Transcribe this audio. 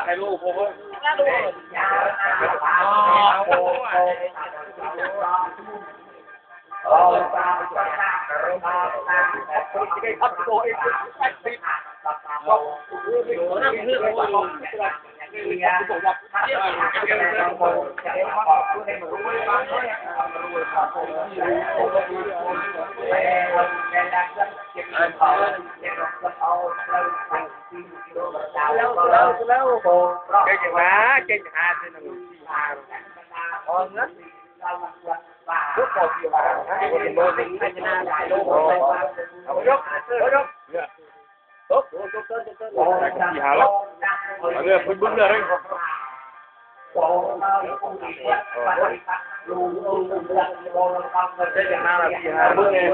ให้ลูกผมว่าแล้วเก่งนะเก่งหาที่นั่นอ๋อนะทุกคนอยู่นะคนโดนไม่ชนะเอายกยกกี่หาแล้วเอาเรื่องพึ่งบึ้งเลยได้อย่างนั้นละกี่หาบึ้งเอง